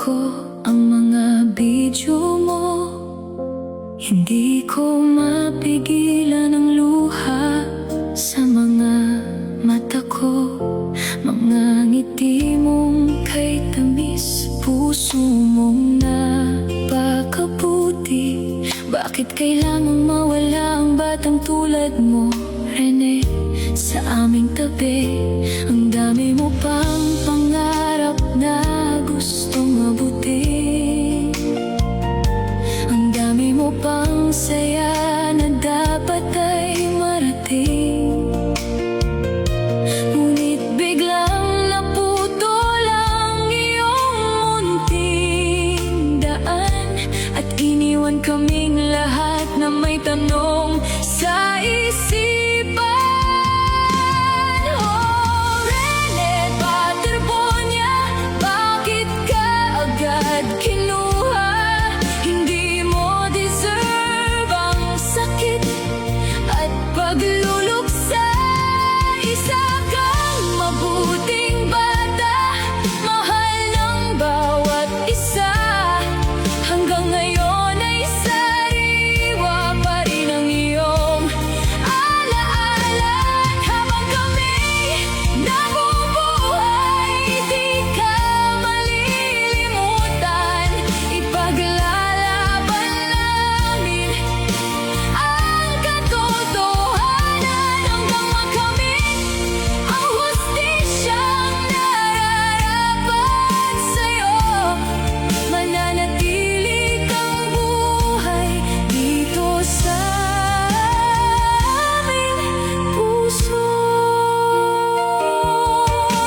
ko ang mga video mo. Hindi ko mapigilan ang luha sa mga mata ko. Mga ngiti mong kay tamis, puso mong napakabuti. Bakit kailangang mawala ang batang tulad mo, Rene, sa aming tabi? Ang dami mo pang pangarap na gustong mabuti. Ang dami mo pang saya na dapat ay marating. Ngunit biglang naputol ang iyong munting daan, at iniwan kaming lahat na may tanong sa isipan. Oh, Rene Paterbonia, bakit ka agad kinuha? Hindi mo deserve ang sakit at pagluluksa. Isa kang mabuting bata, mahal ng bawat isa. Hanggang ngayon ay sariwa pa rin ang iyong alaala. Habang kami nabubuhay, di ka malilimutan. Ipaglalaban namin ang katotohanan hanggang makamit ang hustisyang nararapat sa'yo. Mananatili kang buhay dito sa aming puso.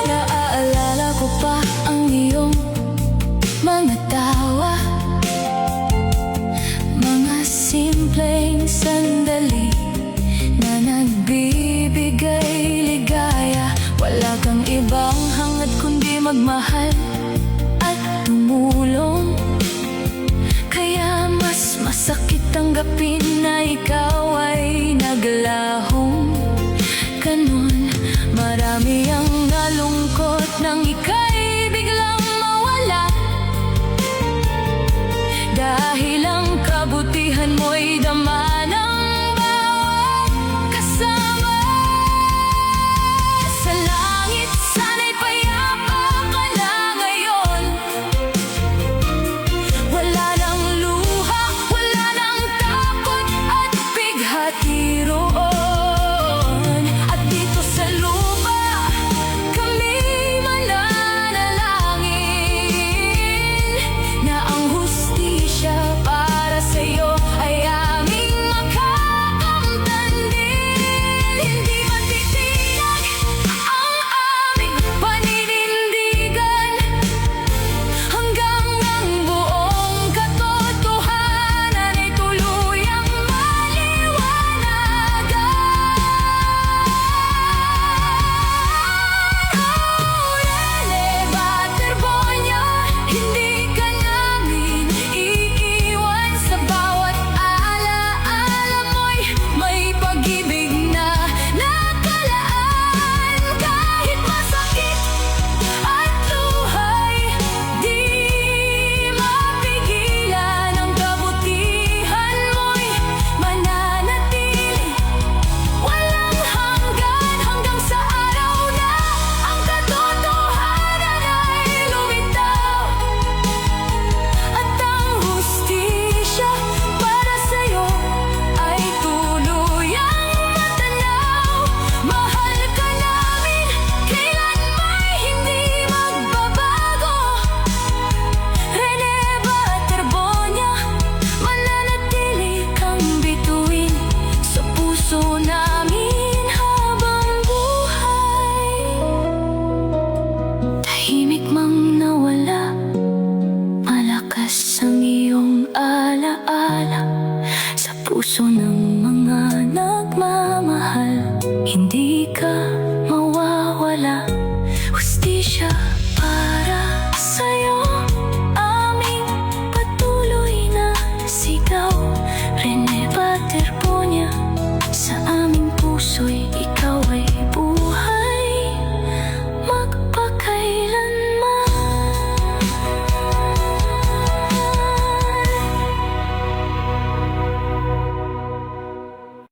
Naaalala ko pa ang iyong mga tawa, mga simpleng sandali na nagbibigay ligaya. Wala kang ibang hangad kundi magmahal at tumulong. Kaya mas masakit tanggapin na ikaw ay naglahong ganon. Marami ang nalungkot nang ika'y biglang mawala, dahil ang kabutihan mo'y dama ng bawat kasama. Sa langit sana'y payapa ka na ngayon. Wala nang luha, wala nang takot at bighati roon. At dito sa lupa kami mananalangin na ang hustisya para sa'yo ay aming makakamtan din. Hindi matitinag ang aming paninindigan hanggang ang buong katotohanan ay tuluyang maliwanagan. Oh, Rene Paterbonia, hindi ka namin iiwan. Sa bawat alaala mo'y may pag-ibig na nakalaan. Kahit masakit at luhay, di mapigilan ang kabutihan mo'y mananatili. Walang hanggan hanggang sa araw na ang katotohanan ay lumitaw. At ang hustisya para sa'yo ay tuluyang matanaw. Mahal ka namin, kailan may hindi magbabago. Rene Paterbonia, mananatili kang bituin sa puso namin habang buhay. Tahimik mang nawala, malakas ang iyong alaala sa puso ng mga nagmamahal. Hindi ka mawawala, hustisya para sa'yo. Aming patuloy na sigaw, Rene